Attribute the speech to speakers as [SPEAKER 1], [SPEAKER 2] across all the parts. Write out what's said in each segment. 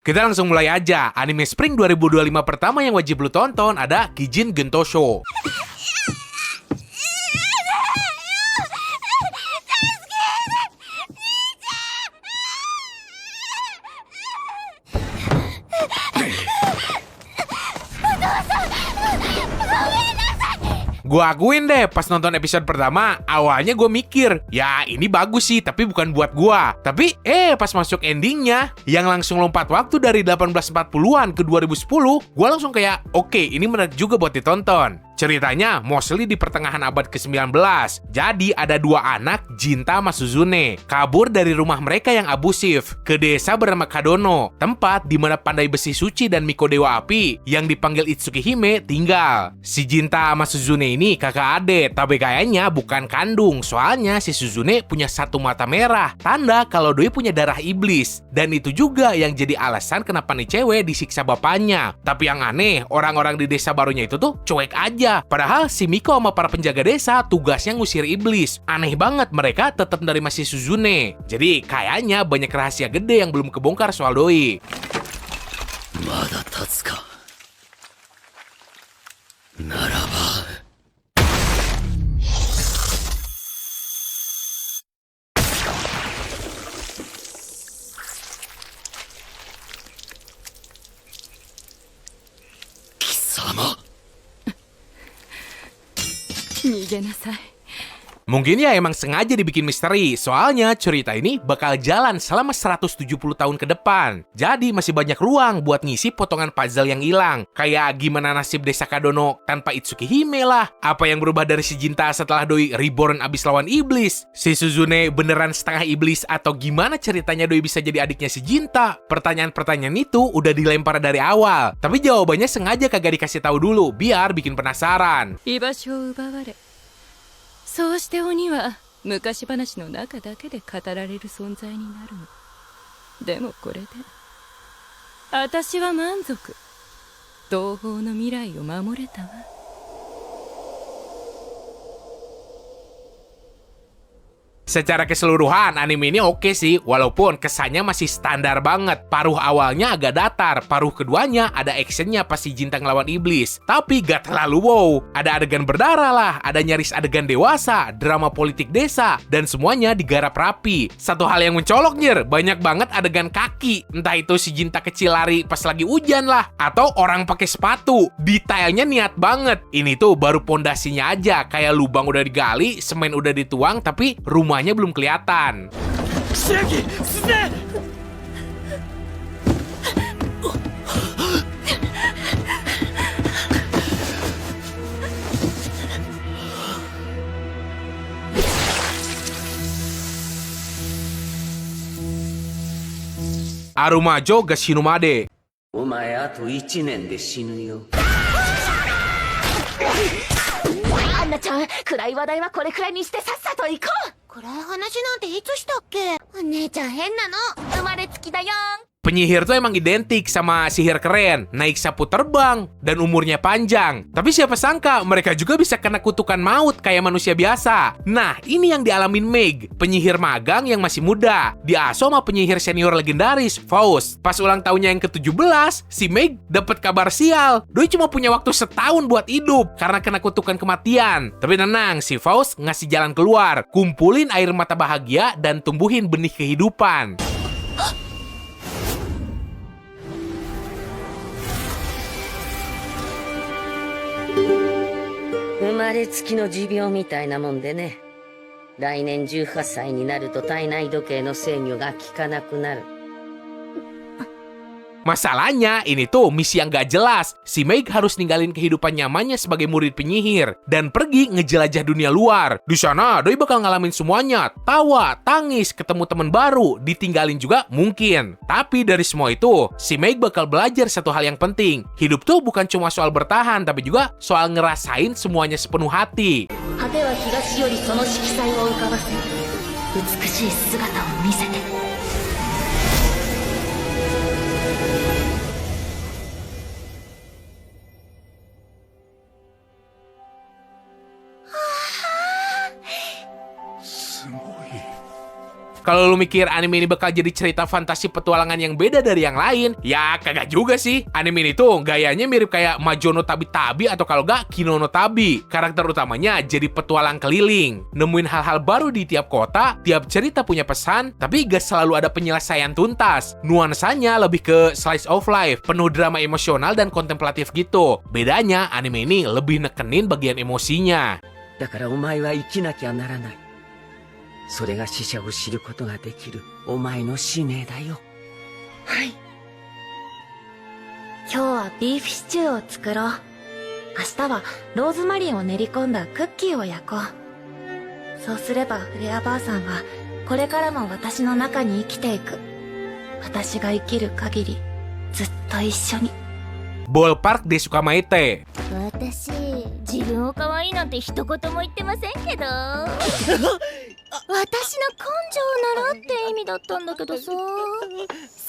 [SPEAKER 1] Kita langsung mulai aja. Anime Spring 2025 pertama yang wajib lu tonton ada Kijin Gento Show. Gue akuin deh, pas nonton episode pertama, awalnya gue mikir, ya ini bagus sih, tapi bukan buat gue. Tapi, pas masuk endingnya, yang langsung lompat waktu dari 1840-an ke 2010, gue langsung kayak, oke, ini menarik juga buat ditonton. Ceritanya mostly di pertengahan abad ke-19. Jadi ada dua anak, Jinta sama Suzune, kabur dari rumah mereka yang abusif ke desa bernama Kadono, tempat di mana pandai besi suci dan Miko Dewa Api yang dipanggil Itsuki Hime tinggal. Si Jinta sama Suzune ini kakak adik, tapi kayaknya bukan kandung. Soalnya si Suzune punya satu mata merah, tanda kalau doi punya darah iblis. Dan itu juga yang jadi alasan kenapa nih cewek disiksa bapaknya. Tapi yang aneh, orang-orang di desa barunya itu tuh cuek aja. Padahal si Miko sama para penjaga desa tugasnya ngusir iblis. Aneh banget mereka tetap menerima si Suzune. Jadi kayaknya banyak rahasia gede yang belum kebongkar soal doi.
[SPEAKER 2] Mada tatsu ka? Naraba. Kisama.
[SPEAKER 3] 逃げなさい。
[SPEAKER 1] Mungkin ya emang sengaja dibikin misteri, soalnya cerita ini bakal jalan selama 170 tahun ke depan. Jadi masih banyak ruang buat ngisi potongan puzzle yang hilang. Kayak gimana nasib desa Kadono tanpa Itsuki Hime lah. Apa yang berubah dari si Jinta setelah doi reborn abis lawan iblis. Si Suzune beneran setengah iblis atau gimana ceritanya doi bisa jadi adiknya si Jinta. Pertanyaan-pertanyaan itu udah dilempar dari awal. Tapi jawabannya sengaja kagak dikasih tahu dulu, biar bikin penasaran.
[SPEAKER 3] 居場所を奪われ、そうして鬼は昔話の中だけで語られる存在になるの。でもこれで私は満足。同胞の未来を守れたわ。
[SPEAKER 1] Secara keseluruhan, anime ini oke sih, walaupun kesannya masih standar banget. Paruh awalnya agak datar, paruh keduanya ada actionnya pas si Jinta ngelawan iblis. Tapi gak terlalu wow. Ada adegan berdarah lah, ada nyaris adegan dewasa, drama politik desa, dan semuanya digarap rapi. Satu hal yang mencolok nyer, banyak banget adegan kaki. Entah itu si Jinta kecil lari pas lagi hujan lah, atau orang pakai sepatu. Detailnya niat banget. Ini tuh baru pondasinya aja, kayak lubang udah digali, semen udah dituang, tapi rumahnya belum kelihatan.
[SPEAKER 2] Shiraki, Suzune!
[SPEAKER 1] Arumajo Gashinumade.
[SPEAKER 4] お前あと1年で死ぬよ。
[SPEAKER 5] アンナちゃん、暗い話題はこれくらいにしてさっさと行こう。
[SPEAKER 6] 暗い話なんていつしたっけ？お姉ちゃん変なの。
[SPEAKER 5] 生まれつきだよ。
[SPEAKER 1] Penyihir tuh emang identik sama sihir keren, naik sapu terbang, dan umurnya panjang. Tapi siapa sangka mereka juga bisa kena kutukan maut kayak manusia biasa. Nah, ini yang dialamin Meg, penyihir magang yang masih muda. Diasuh sama penyihir senior legendaris, Faust. Pas ulang tahunnya yang ke-17, si Meg dapet kabar sial. Doi cuma punya waktu setahun buat hidup karena kena kutukan kematian. Tapi tenang, si Faust ngasih jalan keluar. Kumpulin air mata bahagia dan tumbuhin benih kehidupan.
[SPEAKER 4] 生まれつきの持病みたいなもんでね。来年18歳になると体内時計の制御が効かなくなる。
[SPEAKER 1] Masalahnya, ini tuh misi yang gak jelas. Si Meg harus ninggalin kehidupan nyamannya sebagai murid penyihir dan pergi ngejelajah dunia luar. Di sana, doi bakal ngalamin semuanya. Tawa, tangis, ketemu teman baru, ditinggalin juga mungkin. Tapi dari semua itu, si Meg bakal belajar satu hal yang penting. Hidup tuh bukan cuma soal bertahan, tapi juga soal ngerasain semuanya sepenuh hati.
[SPEAKER 5] 果ては東よりその色彩を浮かばせ、美しい姿を見せて。
[SPEAKER 2] すごい。
[SPEAKER 1] Kalau lu mikir anime ini bakal jadi cerita fantasi petualangan yang beda dari yang lain, ya kagak juga sih. Anime ini tuh gayanya mirip kayak Majo no Tabi-Tabi atau kalau gak Kino no Tabi. Karakter utamanya jadi petualang keliling, nemuin hal-hal baru di tiap kota, tiap cerita punya pesan, tapi gak selalu ada penyelesaian tuntas. Nuansanya lebih ke slice of life, penuh drama emosional dan kontemplatif gitu. Bedanya, anime ini lebih nekenin bagian emosinya.
[SPEAKER 4] だからお前は生きなきゃならない。それが死者を知ることができるお前の使命だよ。
[SPEAKER 5] はい。今日はビーフシチューを作ろう。明日はローズマリーを練り込んだクッキーを焼こう。そうすればフレアばあさんはこれからも私の中に生きていく。私が生きる限りずっと一緒に。
[SPEAKER 1] Ballpark de Sukamaete.
[SPEAKER 6] 私自分を可愛いなんて一言も言ってませんけど私の根性を習って意味だったんだけどさ。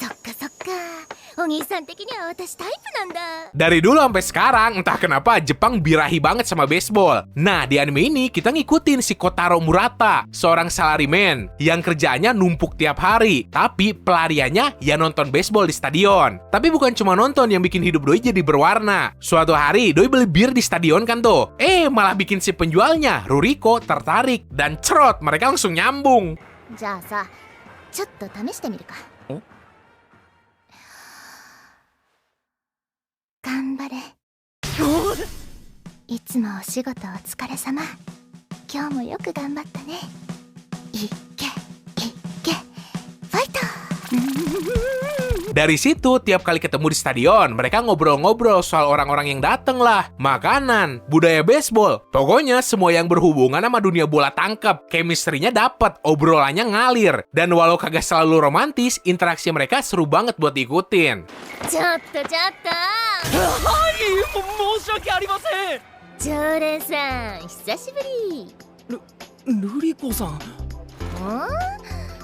[SPEAKER 6] そっかそっか、お兄さん的には私タイプなんだ。
[SPEAKER 1] Dari dulu sampai sekarang, entah kenapa Jepang birahi banget sama baseball. Nah, di anime ini kita ngikutin si Kotaro Murata, seorang salaryman yang kerjaannya numpuk tiap hari, tapi pelariannya ya nonton baseball di stadion. Tapi bukan cuma nonton yang bikin hidup Doi jadi berwarna. Suatu hari Doi beli bir di stadion kan tuh. Malah bikin si penjualnya, Ruriko, tertarik dan cerot, mereka langsung nyambung.
[SPEAKER 6] じゃあさ、ちょっと試してみるか。頑張れ。いつもお仕事お疲れ様。今日もよく頑張ったね。いっけ、いっけ、ファイト。
[SPEAKER 1] Dari situ, tiap kali ketemu di stadion, mereka ngobrol-ngobrol soal orang-orang yang dateng lah, makanan, budaya baseball. Pokoknya semua yang berhubungan sama dunia bola tangkap. Chemistry-nya dapet, obrolannya ngalir. Dan walau kagak selalu romantis, interaksi mereka seru banget buat diikutin.
[SPEAKER 6] ちょっとちょっと。
[SPEAKER 2] はい申し訳ありません。
[SPEAKER 6] 常連さん、久しぶり。
[SPEAKER 2] ルリコさん。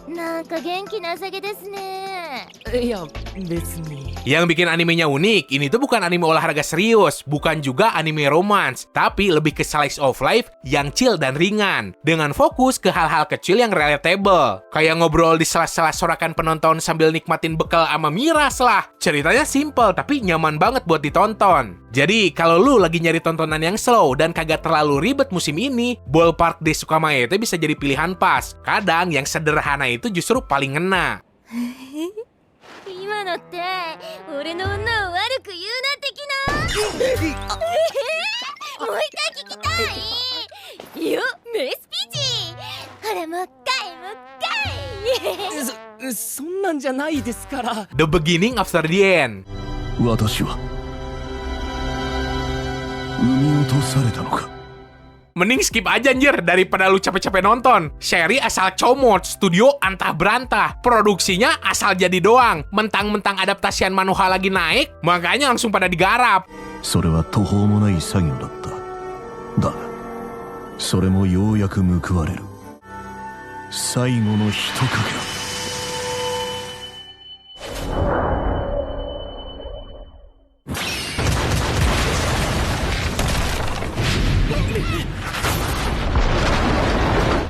[SPEAKER 6] なんか元気なさげですね。
[SPEAKER 2] いや別に。
[SPEAKER 1] Yang bikin animenya unik, ini tuh bukan anime olahraga serius, bukan juga anime romance, tapi lebih ke slice of life yang chill dan ringan, dengan fokus ke hal-hal kecil yang relatable. Kayak ngobrol di sela-sela sorakan penonton sambil nikmatin bekal sama miras lah. Ceritanya simple, tapi nyaman banget buat ditonton. Jadi, kalau lu lagi nyari tontonan yang slow dan kagak terlalu ribet musim ini, Ballpark de Sukamaete bisa jadi pilihan pas. Kadang yang sederhana itu justru paling ngena.
[SPEAKER 6] 今のって俺の女を悪く言うな的な。もう一回聞きたい。いや、メスピチ。ほらもう一回。
[SPEAKER 2] そんなんじゃないですから。
[SPEAKER 1] The beginning after the end.
[SPEAKER 2] 私は産み落とされたのか。
[SPEAKER 1] Mending skip aja anjir daripada lu capek-capek nonton. Seri asal comot, studio antah berantah, produksinya asal jadi doang. Mentang-mentang adaptasian Manoha lagi naik, makanya langsung pada digarap.
[SPEAKER 7] それは途方もない作業だった。だが、それもようやく報われる。最後の一かけ。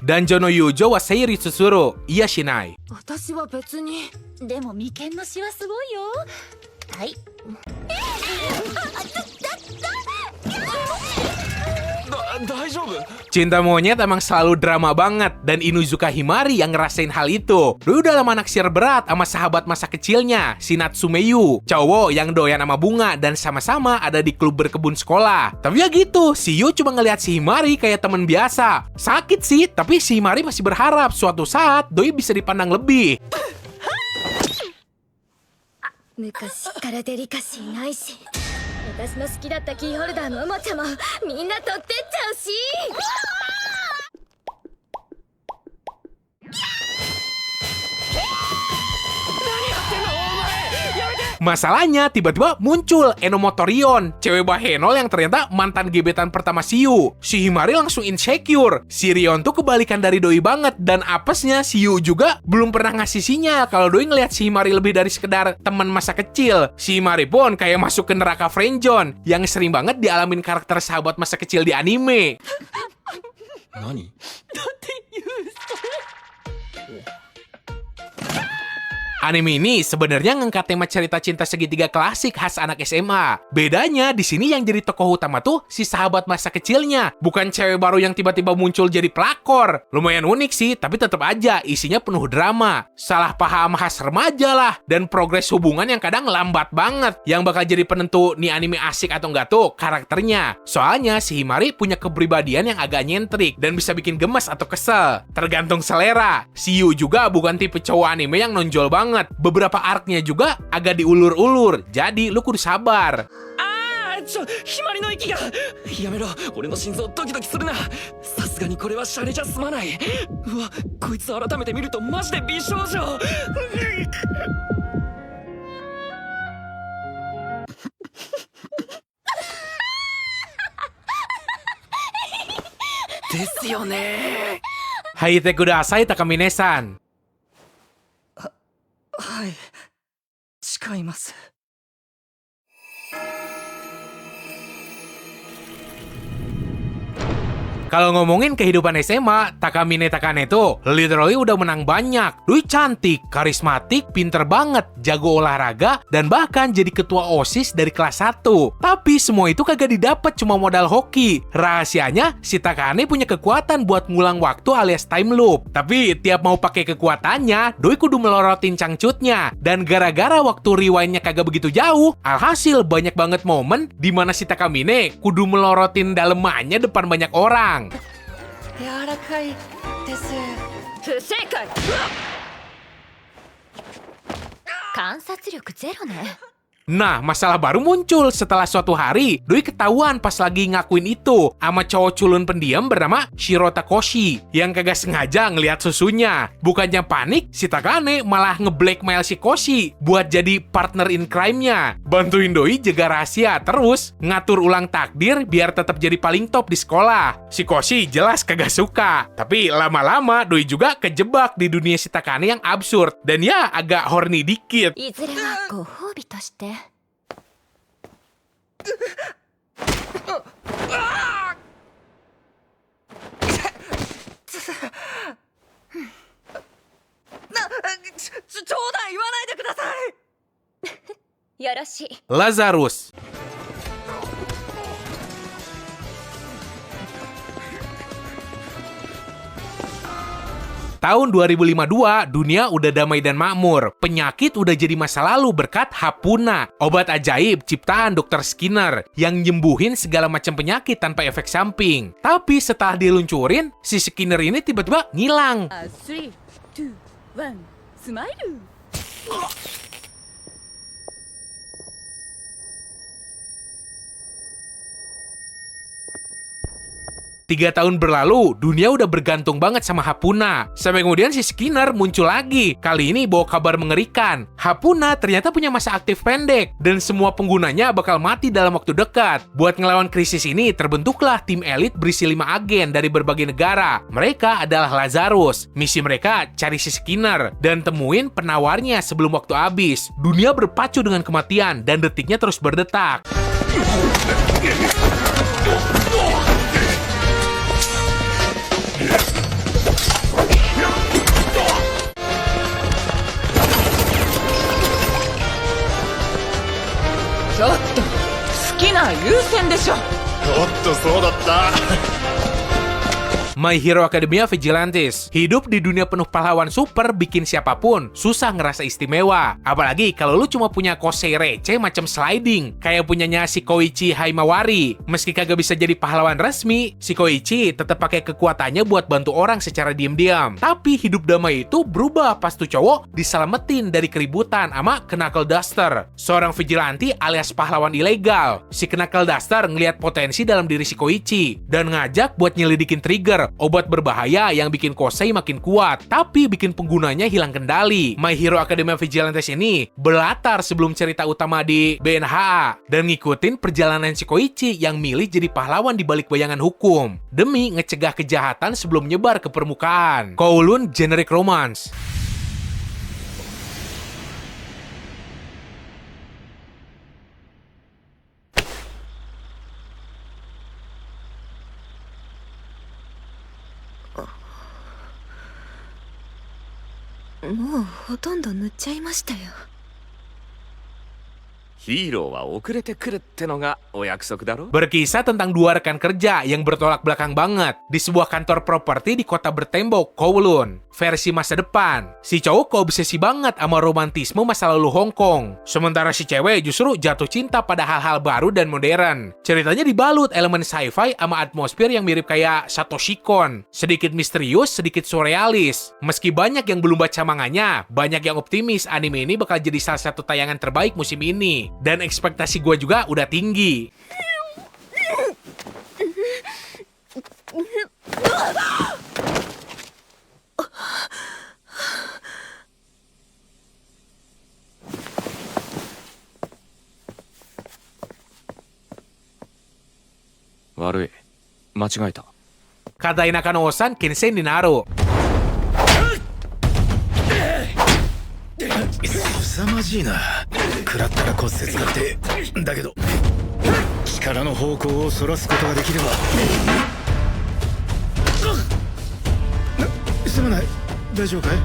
[SPEAKER 7] Danjo no Yujo wa Seiri Tsutsuru, iya Shinai.
[SPEAKER 5] 私は別に。でも眉間のシワすごいよ。はい。
[SPEAKER 2] 大丈夫？
[SPEAKER 1] Cinta monyet emang selalu drama banget, dan Inuzuka Himari yang ngerasain hal itu. Lu udah lama naksir berat sama sahabat masa kecilnya, si Natsumeyu, cowok yang doyan sama bunga dan sama-sama ada di klub berkebun sekolah. Tapi ya gitu, si Yu cuma ngelihat si Himari kayak temen biasa. Sakit sih, tapi si Himari masih berharap suatu saat Doi bisa dipandang lebih.
[SPEAKER 5] 昔からデリカシーないし、私の好きだったキーホルダーのおもちゃもみんな取ってっちゃうし。
[SPEAKER 1] Masalahnya tiba-tiba muncul Enomotorion, cewek bahenol yang ternyata mantan gebetan pertama Siyu. Si Himari langsung insecure. Si Rion tuh kebalikan dari Doi banget, dan apesnya Siyu juga belum pernah ngasih sinyal kalau Doi ngelihat si Himari lebih dari sekedar teman masa kecil. Si Himari pun kayak masuk ke neraka friendzone yang sering banget dialamin karakter sahabat masa kecil di anime.
[SPEAKER 2] 何？
[SPEAKER 1] Anime ini sebenarnya ngangkat tema cerita cinta segitiga klasik khas anak SMA. Bedanya di sini yang jadi tokoh utama tuh si sahabat masa kecilnya, bukan cewek baru yang tiba-tiba muncul jadi pelakor. Lumayan unik sih, tapi tetap aja isinya penuh drama. Salah paham khas remaja lah, dan progres hubungan yang kadang lambat banget. Yang bakal jadi penentu nih anime asik atau enggak tuh karakternya. Soalnya si Himari punya kepribadian yang agak nyentrik dan bisa bikin gemes atau kesel. Tergantung selera. Si Yu juga bukan tipe cowok anime yang nonjol banget. Beberapa arc-nya juga agak diulur-ulur, jadi lu kudu sabar.
[SPEAKER 2] ひまりの息がやめろ俺の心臓ドキドキするなさすがにこれはシャレじゃ済まないうわこいつ改めて見るとマジで美少女ですよね
[SPEAKER 1] Haite kudasai Takamine-san.
[SPEAKER 2] はい誓います
[SPEAKER 1] Kalau ngomongin kehidupan SMA, Takamine Takane tuh literally udah menang banyak. Doi cantik, karismatik, pinter banget, jago olahraga, dan bahkan jadi ketua OSIS dari kelas 1. Tapi semua itu kagak didapat cuma modal hoki. Rahasianya, si Takane punya kekuatan buat ngulang waktu alias time loop. Tapi tiap mau pakai kekuatannya, Doi kudu melorotin cangcutnya. Dan gara-gara waktu rewindnya kagak begitu jauh, alhasil banyak banget momen di mana si Takamine kudu melorotin dalemannya depan banyak orang.
[SPEAKER 5] 柔らかいです
[SPEAKER 6] 不正解観察力ゼロね
[SPEAKER 1] Nah, masalah baru muncul setelah suatu hari Doi ketahuan pas lagi ngakuin itu sama cowok culun pendiam bernama Shirota Koshi yang kagak sengaja ngelihat susunya. Bukannya panik, si Takane malah ngeblackmail si Koshi buat jadi partner in crime-nya. Bantuin Doi jaga rahasia, terus ngatur ulang takdir biar tetap jadi paling top di sekolah. Si Koshi jelas kagak suka, tapi lama-lama Doi juga kejebak di dunia si Takane yang absurd dan ya agak horny dikit.
[SPEAKER 6] いずれはご褒美として
[SPEAKER 2] 冗談言わないでください
[SPEAKER 6] よろしい
[SPEAKER 1] Lazarus. Tahun 2052, dunia udah damai dan makmur. Penyakit udah jadi masa lalu berkat Hapuna, obat ajaib ciptaan Dr. Skinner yang nyembuhin segala macam penyakit tanpa efek samping. Tapi setelah diluncurin, si Skinner ini tiba-tiba ngilang.
[SPEAKER 3] 3、2、1、スマイル
[SPEAKER 1] 3 tahun berlalu, dunia udah bergantung banget sama Hapuna. Sampai kemudian si Skinner muncul lagi. Kali ini bawa kabar mengerikan. Hapuna ternyata punya masa aktif pendek, dan semua penggunanya bakal mati dalam waktu dekat. Buat ngelawan krisis ini, terbentuklah tim elit berisi 5 agen dari berbagai negara. Mereka adalah Lazarus. Misi mereka cari si Skinner, dan temuin penawarnya sebelum waktu habis. Dunia berpacu dengan kematian, dan detiknya terus berdetak. My Hero Academia Vigilantes. Hidup di dunia penuh pahlawan super bikin siapapun susah ngerasa istimewa. Apalagi kalau lu cuma punya kosei receh macam sliding, kayak punyanya si Koichi Haimawari. Meski kagak bisa jadi pahlawan resmi, si Koichi tetap pakai kekuatannya buat bantu orang secara diam-diam. Tapi hidup damai itu berubah pas tuh cowok diselamatin dari keributan sama Knuckle Duster, seorang vigilante alias pahlawan ilegal. Si Knuckle Duster ngelihat potensi dalam diri si Koichi dan ngajak buat nyelidikin trigger, obat berbahaya yang bikin kosei makin kuat, tapi bikin penggunanya hilang kendali. My Hero Academia Vigilantes ini berlatar sebelum cerita utama di BNHA dan ngikutin perjalanan si Koichi yang milih jadi pahlawan di balik bayangan hukum demi ngecegah kejahatan sebelum nyebar ke permukaan. Kowloon Generic Romance.
[SPEAKER 5] もうほとんど塗っちゃいましたよ。
[SPEAKER 2] ヒーローは遅れてくるってのがお約束だろ。
[SPEAKER 1] Berkisah tentang dua rekan kerja yang bertolak belakang banget di sebuah kantor properti di kota bertembok Kowloon. Versi masa depan, si cowok keobsesi banget sama romantisme masa lalu Hong Kong. Sementara si cewek justru jatuh cinta pada hal-hal baru dan modern. Ceritanya dibalut elemen sci-fi sama atmosfer yang mirip kayak Satoshi Kon. Sedikit misterius, sedikit surrealis. Meski banyak yang belum baca manganya, banyak yang optimis anime ini bakal jadi salah satu tayangan terbaik musim ini. Dan ekspektasi gue juga udah tinggi.
[SPEAKER 2] Warui, machigaeta.
[SPEAKER 1] Kata Nakano-san, Kensei Ninaro.
[SPEAKER 7] 凄まじいな。食らったら骨折だって。だけど力の方向をそらすことができれば。すまない。大丈夫かい？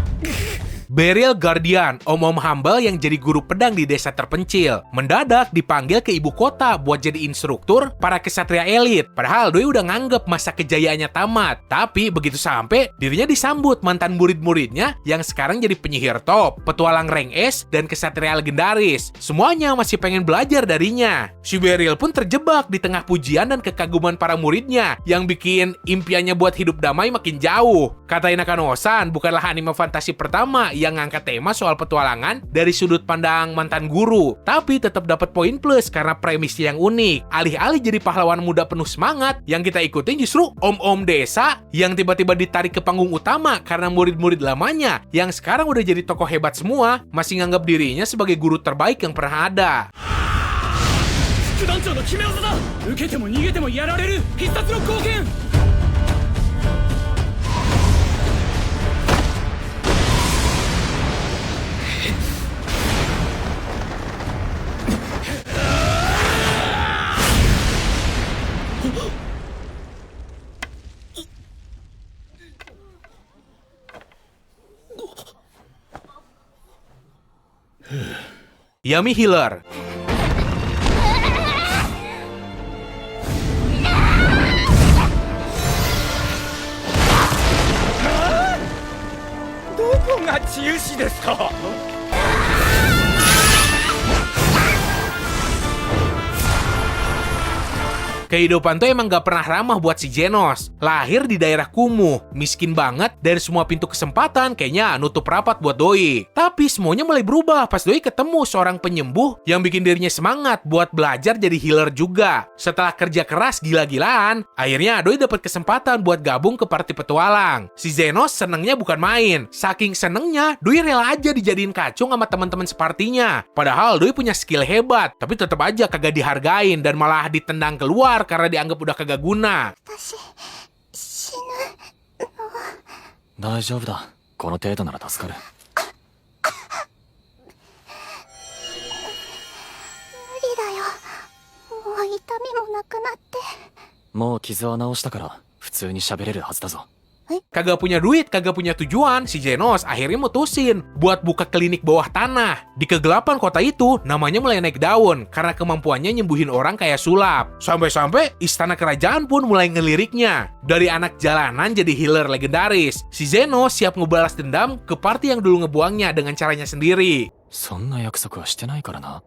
[SPEAKER 1] Beryl Guardian, om-om humble yang jadi guru pedang di desa terpencil, mendadak dipanggil ke ibu kota buat jadi instruktur para kesatria elit. Padahal Doi udah nganggep masa kejayaannya tamat. Tapi begitu sampai, dirinya disambut mantan murid-muridnya yang sekarang jadi penyihir top, petualang rank S, dan kesatria legendaris. Semuanya masih pengen belajar darinya. Si Beryl pun terjebak di tengah pujian dan kekaguman para muridnya yang bikin impiannya buat hidup damai makin jauh. Kata Nakano-san, bukanlah anime fantasi pertama yang ngangkat tema soal petualangan dari sudut pandang mantan guru, tapi tetap dapat poin plus karena premisnya yang unik. Alih-alih jadi pahlawan muda penuh semangat, yang kita ikutin justru om-om desa yang tiba-tiba ditarik ke panggung utama karena murid-murid lamanya yang sekarang udah jadi tokoh hebat semua, masih nganggap dirinya sebagai guru terbaik yang pernah ada.
[SPEAKER 2] 副団長の決め技だ。受けても逃げてもやられる必殺の貢献。
[SPEAKER 1] Yami Healer. Kehidupan tuh emang gak pernah ramah buat si Genos. Lahir di daerah kumuh, miskin banget, dan semua pintu kesempatan kayaknya nutup rapat buat Doi. Tapi semuanya mulai berubah pas Doi ketemu seorang penyembuh yang bikin dirinya semangat buat belajar jadi healer juga. Setelah kerja keras gila-gilaan, akhirnya Doi dapat kesempatan buat gabung ke party petualang. Si Genos senengnya bukan main. Saking senengnya, Doi rela aja dijadiin kacung sama teman-teman separtinya. Padahal Doi punya skill hebat, tapi tetap aja kagak dihargain dan malah ditendang keluar karena dianggap udah kagak guna.
[SPEAKER 2] 大丈夫だ。この程度なら助かる。
[SPEAKER 5] 無理だよ。もう痛みもなくなって。
[SPEAKER 2] もう傷は治したから普通に喋れるはずだぞ。
[SPEAKER 1] Kagak punya duit, kagak punya tujuan, si Genos akhirnya mutusin buat buka klinik bawah tanah. Di kegelapan kota itu, namanya mulai naik daun karena kemampuannya nyembuhin orang kayak sulap. Sampai-sampai istana kerajaan pun mulai ngeliriknya. Dari anak jalanan jadi healer legendaris, si Genos siap ngebalas dendam ke party yang dulu ngebuangnya dengan caranya sendiri.
[SPEAKER 2] そんな約束はしてないからな。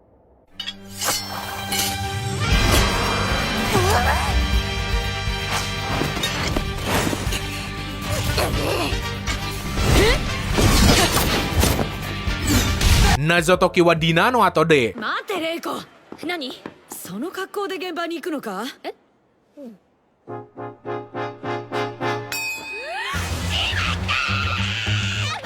[SPEAKER 1] Nazotoki wa Dinano atau D.
[SPEAKER 3] 待ってレイコ。何？その格好で現場に行くのか？え？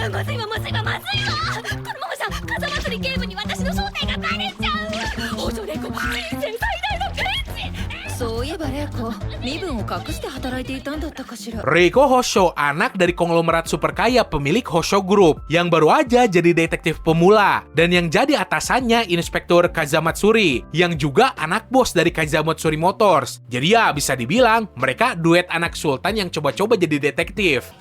[SPEAKER 6] まずいわまずいわまずいわ。このままじゃ風祭りゲームに私の正体がバレちゃう。北条玲子人生最大のピンチ。
[SPEAKER 3] そういえばレイコ、身分を隠して働いていたんだったかしら。
[SPEAKER 1] Reiko Hosho, anak dari konglomerat super kaya pemilik Hosho Group, yang baru aja jadi detektif pemula, dan yang jadi atasannya Inspektur Kazamatsuri, yang juga anak bos dari Kazamatsuri Motors. Jadi ya bisa dibilang mereka duet anak sultan yang coba-coba jadi detektif.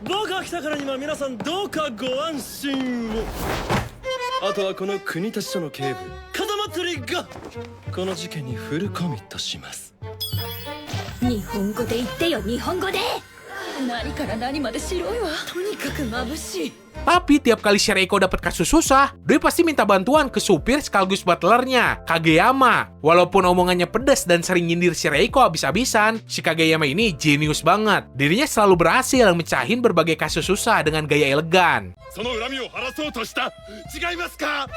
[SPEAKER 8] 僕が来たからには皆さんどうかご安心を。あとはこの国立署の警部風祭りがこの事件にフルコミットします。
[SPEAKER 3] 日本語で言ってよ、日本語で。何から何まで白いわ。とにかく眩しい。
[SPEAKER 1] Tapi tiap kali Shireiko dapat kasus susah, Doi pasti minta bantuan ke supir sekaligus butlernya, Kageyama. Walaupun omongannya pedas dan sering nyindir Shireiko abis-abisan, si Kageyama ini jenius banget. Dirinya selalu berhasil mecahin berbagai kasus susah dengan gaya elegan.
[SPEAKER 8] その恨みを晴らそうとした違いますか。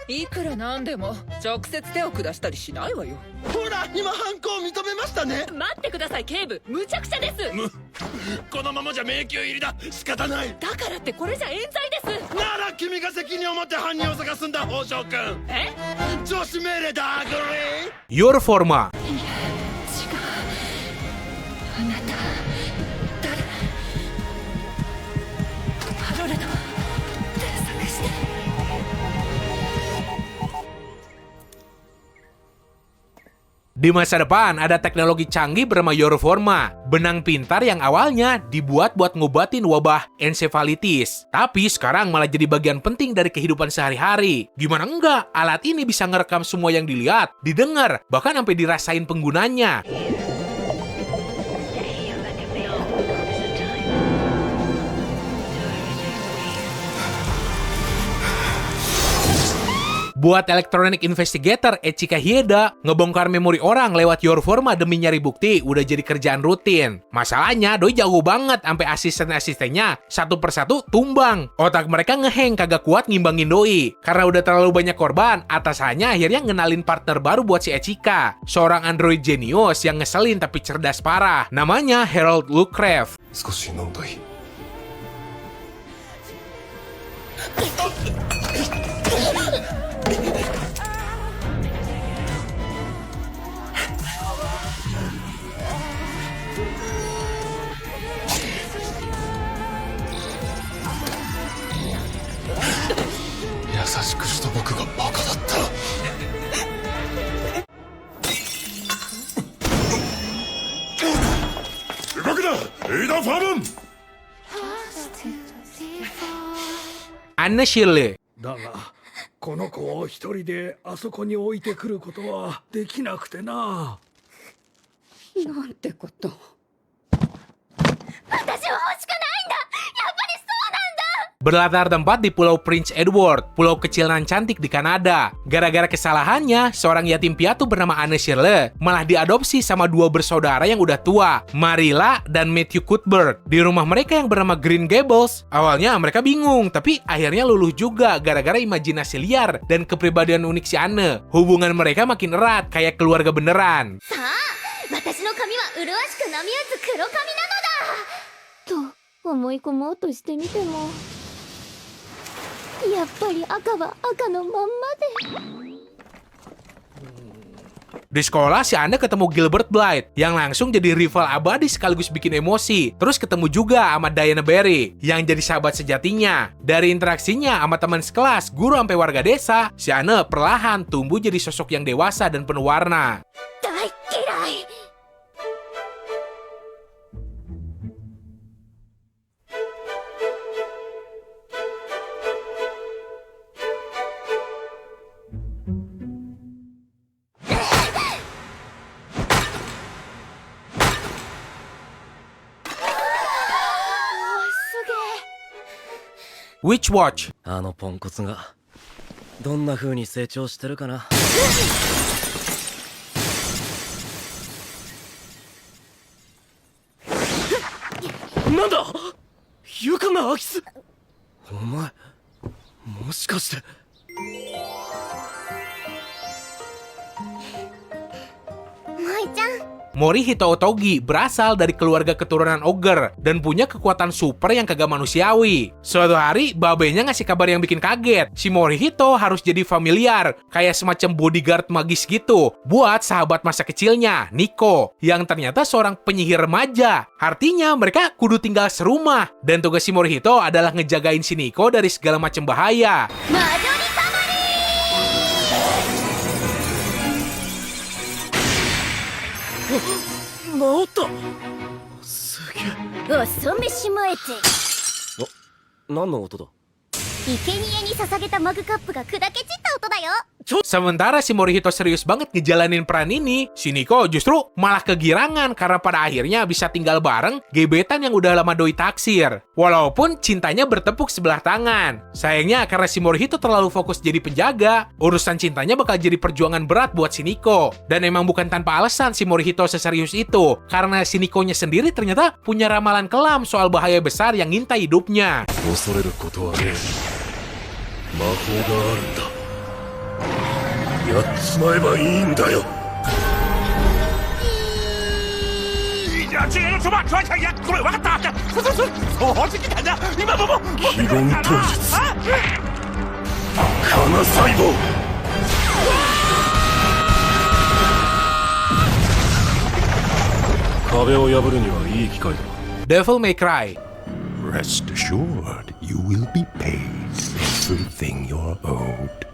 [SPEAKER 9] いくらなんでも直接手を下したりしないわよ。
[SPEAKER 8] ほら今犯行を認めましたね。
[SPEAKER 3] 待ってください警部、無茶苦茶です。
[SPEAKER 8] このままじゃ迷宮入りだ。仕方ない。
[SPEAKER 3] だからってこれじゃ冤罪です。
[SPEAKER 8] なら君が責任を持って犯人を探すんだ宝条君。
[SPEAKER 3] え、
[SPEAKER 8] 上司命令だアグリー。
[SPEAKER 1] Your Forma.
[SPEAKER 3] あなた誰？ハロルド探して。
[SPEAKER 1] Di masa depan ada teknologi canggih bernama Yorforma, benang pintar yang awalnya dibuat buat ngobatin wabah encephalitis. Tapi sekarang malah jadi bagian penting dari kehidupan sehari-hari. Gimana enggak, alat ini bisa ngerekam semua yang dilihat, didengar, bahkan sampai dirasain penggunanya. Buat Electronic Investigator Echika Hieda, ngebongkar memori orang lewat Yorforma demi nyari bukti udah jadi kerjaan rutin. Masalahnya, Doi jago banget sampai asisten-asistennya satu persatu tumbang. Otak mereka ngeheng kagak kuat ngimbangin Doi. Karena udah terlalu banyak korban, atasannya akhirnya ngenalin partner baru buat si Echika. Seorang android jenius yang ngeselin tapi cerdas parah. Namanya Harold Lucref.
[SPEAKER 8] 少し飲んだい。優しくした僕がバカだった。動くな、エイダン・ファーマン。
[SPEAKER 1] Anne Shirley.
[SPEAKER 10] だがこの子を一人であそこに置いてくることはできなくてな。
[SPEAKER 3] なんてこと。
[SPEAKER 6] 私は欲しくないんだ。やっぱりそうなんだ。
[SPEAKER 1] Berlatar tempat di Pulau Prince Edward, pulau kecil nan cantik di Kanada. Gara-gara kesalahannya, seorang yatim piatu bernama Anne Shirley malah diadopsi sama dua bersaudara yang udah tua, Marilla dan Matthew Cuthbert, di rumah mereka yang bernama Green Gables. Awalnya mereka bingung, tapi akhirnya luluh juga gara-gara imajinasi liar dan kepribadian unik si Anne. Hubungan mereka makin erat, kayak keluarga beneran.
[SPEAKER 6] さあ、私の髪は麗しく波打つ黒髪なのだと思い込もうとしてみても、やっぱり赤は赤のまんまで。
[SPEAKER 1] Di sekolah, si Anne ketemu Gilbert Blythe yang langsung jadi rival abadi sekaligus bikin emosi. Terus ketemu juga sama Diana Barry yang jadi sahabat sejatinya. Dari interaksinya sama teman sekelas, guru sampai warga desa, si Anne perlahan tumbuh jadi sosok yang dewasa dan penuh warna.
[SPEAKER 6] 大嫌い。
[SPEAKER 1] Witch Watch.
[SPEAKER 8] あのポンコツがどんな風に成長してるかな。なんだ、ユカナ・アキス。お前もしかして。
[SPEAKER 6] 萌ちゃん。
[SPEAKER 1] Morihito Otogi berasal dari keluarga keturunan ogre dan punya kekuatan super yang kagak manusiawi. Suatu hari, babenya ngasih kabar yang bikin kaget. Si Morihito harus jadi familiar, kayak semacam bodyguard magis gitu, buat sahabat masa kecilnya, Nico, yang ternyata seorang penyihir remaja. Artinya mereka kudu tinggal serumah, dan tugas si Morihito adalah ngejagain si Nico dari segala macam bahaya.
[SPEAKER 8] 治った。すげえ。
[SPEAKER 6] お染めしまえて。
[SPEAKER 8] 何の音だ？
[SPEAKER 6] 生贄に捧げたマグカップが砕け散った音だよ。
[SPEAKER 1] Sementara si Morihito serius banget ngejalanin peran ini, si Nico justru malah kegirangan karena pada akhirnya bisa tinggal bareng gebetan yang udah lama doi taksir. Walaupun cintanya bertepuk sebelah tangan. Sayangnya karena si Morihito terlalu fokus jadi penjaga, urusan cintanya bakal jadi perjuangan berat buat si Nico. Dan emang bukan tanpa alasan si Morihito seserius itu, karena si Nico-nya sendiri ternyata punya ramalan kelam soal bahaya besar yang ngintai hidupnya.
[SPEAKER 7] 恐れることはねえ。魔法があるんだ。やっちまえばいいんだよ。非言当術。金細胞。壁を破るにはいい機会だ。
[SPEAKER 1] Devil May Cry.
[SPEAKER 7] Rest assured, you will be paid everything you're owed.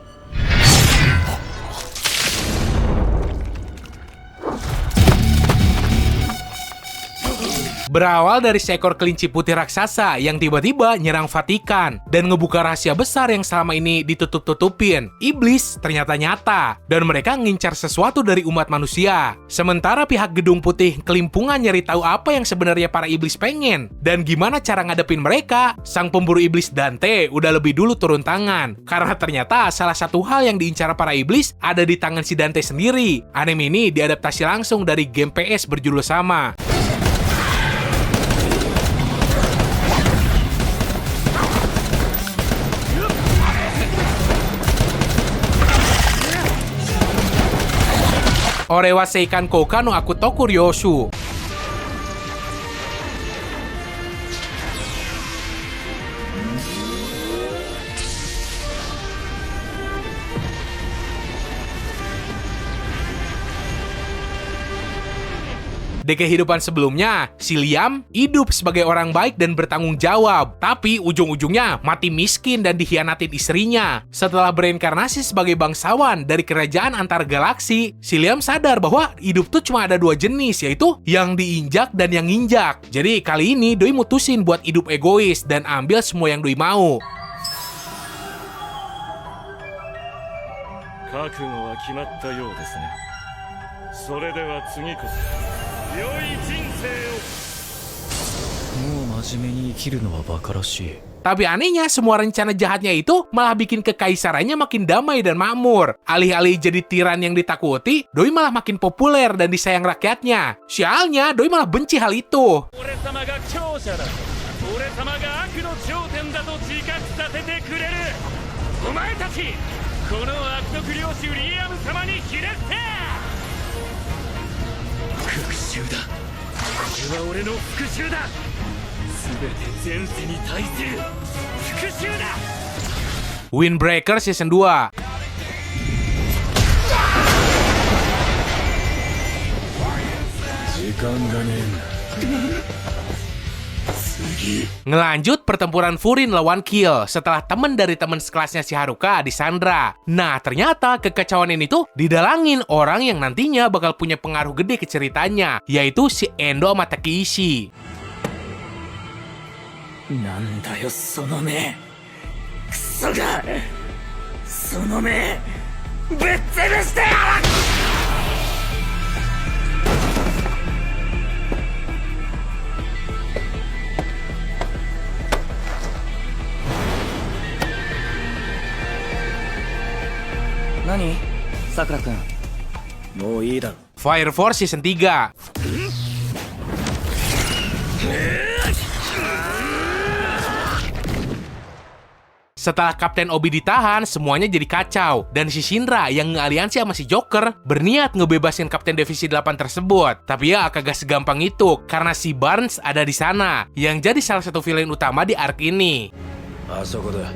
[SPEAKER 1] Berawal dari seekor kelinci putih raksasa yang tiba-tiba nyerang Vatikan dan ngebuka rahasia besar yang selama ini ditutup-tutupin. Iblis ternyata nyata dan mereka ngincar sesuatu dari umat manusia. Sementara pihak Gedung Putih kelimpungan nyari tahu apa yang sebenarnya para iblis pengen dan gimana cara ngadepin mereka. Sang pemburu iblis Dante udah lebih dulu turun tangan karena ternyata salah satu hal yang diincar para iblis ada di tangan si Dante sendiri. Anime ini diadaptasi langsung dari game PS berjudul sama. Orewa Seikan Kouka no Akutoku Ryoshu. Di kehidupan sebelumnya, si Liam hidup sebagai orang baik dan bertanggung jawab, tapi ujung-ujungnya mati miskin dan dikhianatin istrinya. Setelah bereinkarnasi sebagai bangsawan dari kerajaan antar galaksi, si Liam sadar bahwa hidup tuh cuma ada dua jenis, yaitu yang diinjak dan yang nginjak. Jadi kali ini Doi mutusin buat hidup egois dan ambil semua yang Doi mau.
[SPEAKER 8] 覚悟は決まったようですね。それでは次こそ良い人生を。もう真面目に生きるのはバカらしい。
[SPEAKER 1] Tapi anehnya, semua rencana jahatnya itu malah bikin kekaisarannya makin damai dan makmur. Alih-alih jadi tiran yang ditakuti, Doi malah makin populer dan disayang rakyatnya. Sialnya, Doi malah benci hal itu. Windbreaker Season 2. Ngelanjut pertempuran Furin lawan Kill setelah temen dari temen sekelasnya si Haruka disandra. Nah, ternyata kekacauan ini tuh didalangin orang yang nantinya bakal punya pengaruh gede ke ceritanya, yaitu si Endo sama Takeshi.
[SPEAKER 2] なんだよその目。クソがその目ぶっ潰してやる。何？さくらくん。もういいだろ。
[SPEAKER 1] Fire Force Season 3. Setelah Kapten Obi ditahan, semuanya jadi kacau. Dan si Shinra yang ngealiansi sama si Joker berniat ngebebasin Kapten Divisi 8 tersebut. Tapi ya kagak segampang itu, karena si Barnes ada di sana, yang jadi salah satu villain utama di arc ini.
[SPEAKER 8] あそこだ。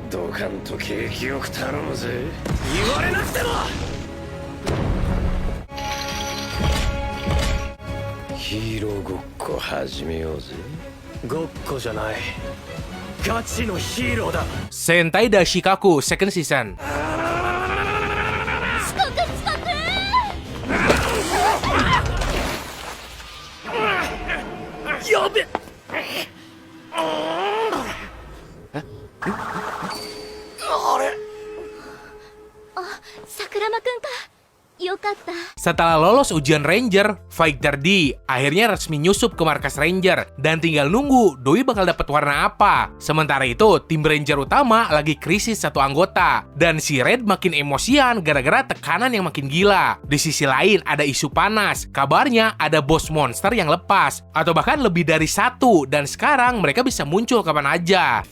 [SPEAKER 8] ドカンと景気よく頼むぜ。言われなくても。ヒーローごっこ始めようぜ。ごっこじゃない。 ガチのヒーローだ。
[SPEAKER 1] Sentai Dashikaku Second Season.
[SPEAKER 2] やべ。
[SPEAKER 6] 桜間くんか。よかった。
[SPEAKER 1] Setelah lolos ujian Ranger, Fighter D akhirnya resmi nyusup ke markas Ranger dan tinggal nunggu Doi bakal dapat warna apa. Sementara itu, tim Ranger utama lagi krisis satu anggota dan si Red makin emosian gara-gara tekanan yang makin gila. Di sisi lain ada isu panas, kabarnya ada bos monster yang lepas atau bahkan lebih dari satu dan sekarang mereka bisa muncul kapan aja.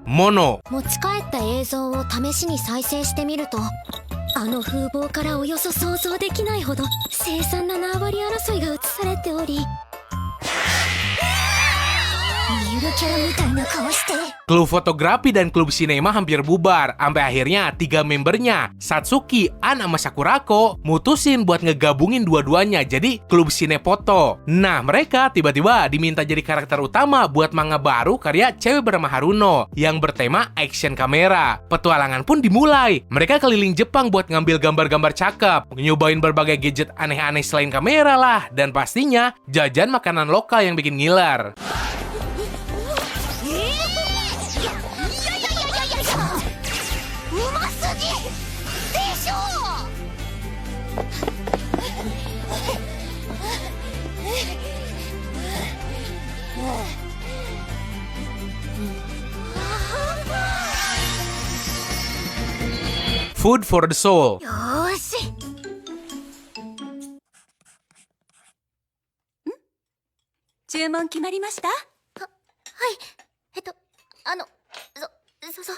[SPEAKER 1] Mono
[SPEAKER 6] 持ち帰った映像を試しに再生してみると、あの風貌からおよそ想像できないほど凄惨な縄張り争いが映されており、ゆるキャラみたいな顔して。
[SPEAKER 1] Klub fotografi dan klub sinema hampir bubar, sampai akhirnya 3 membernya, Satsuki, An, sama Sakurako, mutusin buat ngegabungin dua-duanya jadi klub sinefoto. Nah, mereka tiba-tiba diminta jadi karakter utama buat manga baru karya cewek bernama Haruno yang bertema action kamera. Petualangan pun dimulai. Mereka keliling Jepang buat ngambil gambar-gambar cakep, nyobain berbagai gadget aneh-aneh selain kamera lah, dan pastinya jajan makanan lokal yang bikin ngiler. Food for the soul.
[SPEAKER 6] よーし。
[SPEAKER 3] 注文決まりました？
[SPEAKER 6] はい。ソース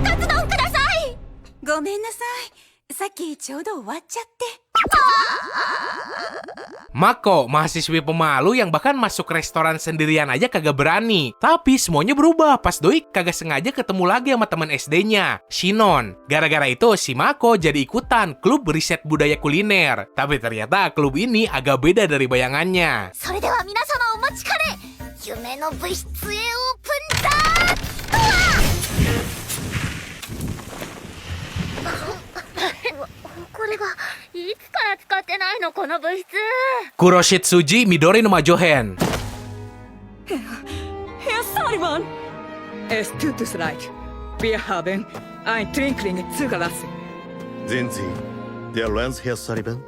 [SPEAKER 6] カツ丼ください。
[SPEAKER 3] ごめんなさい。さっきちょうど終わっちゃって。
[SPEAKER 1] Mako, mahasiswi pemalu yang bahkan masuk restoran sendirian aja kagak berani. Tapi semuanya berubah pas Doi kagak sengaja ketemu lagi sama teman SD-nya, Shinon. Gara-gara itu si Mako jadi ikutan klub riset budaya kuliner. Tapi ternyata klub ini agak beda dari bayangannya.
[SPEAKER 6] それでは皆様お待ちかね。夢の物質へオープンだ。これがいつから使ってないのこの物質。
[SPEAKER 1] Kuroshitsuji Midori no Majohen.
[SPEAKER 9] Herr Sullivan! Es tut uns leid. Wir haben ein Trinkling zugelassen.
[SPEAKER 7] Sind Sie der Lance, Herr Sullivan?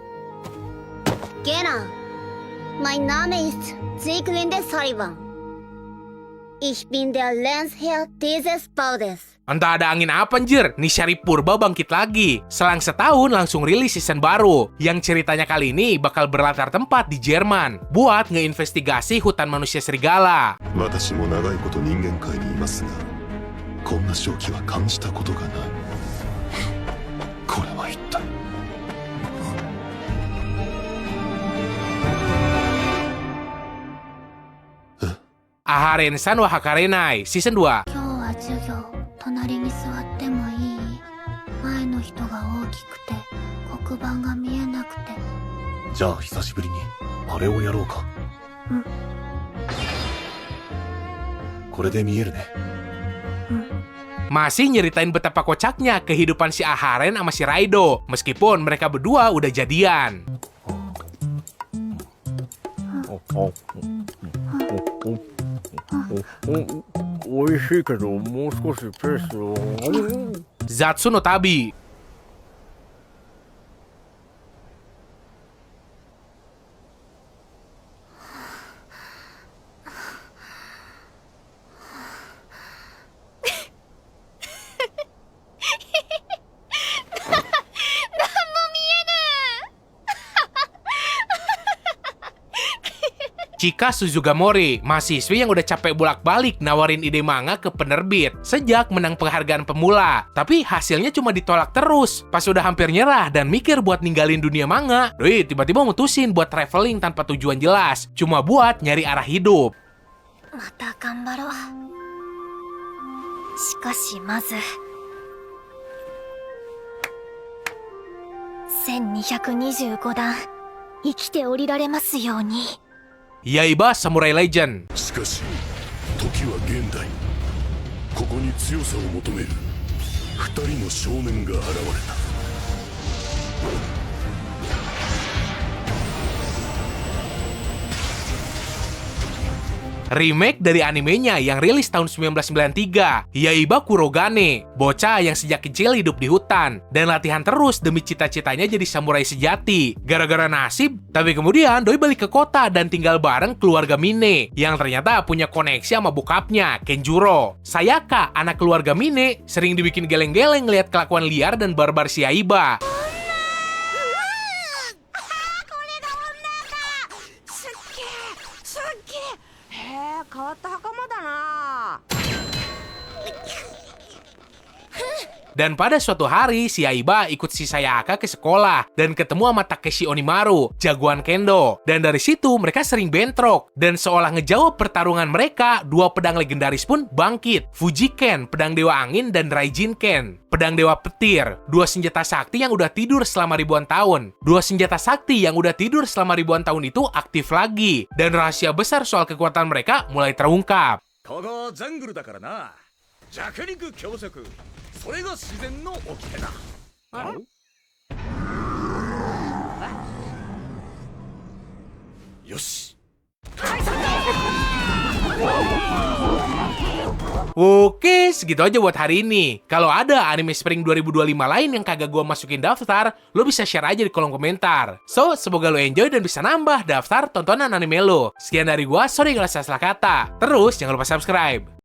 [SPEAKER 6] Genau. Mein Name ist Sieglinde Sullivan. Ich bin der Lensherr dieses Baudes.
[SPEAKER 1] Entah ada angin apa anjir, Nishari Purba bangkit lagi. Selang setahun langsung rilis season baru, yang ceritanya kali ini bakal berlatar tempat di Jerman, buat ngeinvestigasi hutan manusia serigala.
[SPEAKER 7] 私も長いこと人間界にいますが、こんな正気は感じたことがない。これは一体。
[SPEAKER 1] Aharen-san wa Hakarenai, season 2.
[SPEAKER 6] 今日は授業、隣に座ってもいい？前の人が大きくて、黒板が見えなくて。
[SPEAKER 7] じゃあ久しぶりにあれをやろうか。
[SPEAKER 6] うん。
[SPEAKER 7] これで見えるね。
[SPEAKER 1] Masih nyeritain betapa kocaknya kehidupan si Aharen sama si Raido, meskipun mereka berdua udah jadian. Zatsu no Tabi. Chika Suzugamori, mahasiswi yang udah capek bolak-balik nawarin ide manga ke penerbit sejak menang penghargaan pemula. Tapi hasilnya cuma ditolak terus. Pas udah hampir nyerah dan mikir buat ninggalin dunia manga, Doi tiba-tiba mutusin buat traveling tanpa tujuan jelas, cuma buat nyari arah hidup.
[SPEAKER 6] また頑張ろう。しかしまず1225段生きて降りられますように。
[SPEAKER 1] Yaiba Samurai Legend.
[SPEAKER 7] しかし時は現代。ここに強さを求める。二人の少年が現れた。
[SPEAKER 1] Remake dari animenya yang rilis tahun 1993, Yaiba Kurogane, bocah yang sejak kecil hidup di hutan dan latihan terus demi cita-citanya jadi samurai sejati. Gara-gara nasib, tapi kemudian doi balik ke kota dan tinggal bareng keluarga Mine yang ternyata punya koneksi sama bokapnya, Kenjuro. Sayaka, anak keluarga Mine, sering dibikin geleng-geleng ngeliat kelakuan liar dan barbar si Yaiba. Dan pada suatu hari, si Yaiba ikut si Sayaka ke sekolah dan ketemu sama Takeshi Onimaru, jagoan kendo. Dan dari situ mereka sering bentrok. Dan seolah ngejawab pertarungan mereka, dua pedang legendaris pun bangkit. Fujiken, pedang dewa angin, dan Raijinken, pedang dewa petir. Dua senjata sakti yang udah tidur selama ribuan tahun. Dua senjata sakti yang udah tidur selama ribuan tahun itu aktif lagi. Dan rahasia besar soal kekuatan mereka mulai terungkap.
[SPEAKER 8] ここジャングルだからな。弱肉強食。それが自然の掟だ。よし。
[SPEAKER 1] Oke, segitu aja buat hari ini. Kalau ada anime Spring 2025 lain yang kagak gua masukin daftar, lo bisa share aja di kolom komentar. So, semoga lo enjoy dan bisa nambah daftar tontonan anime lo. Sekian dari gua, sorry kalau salah kata. Terus, jangan lupa subscribe.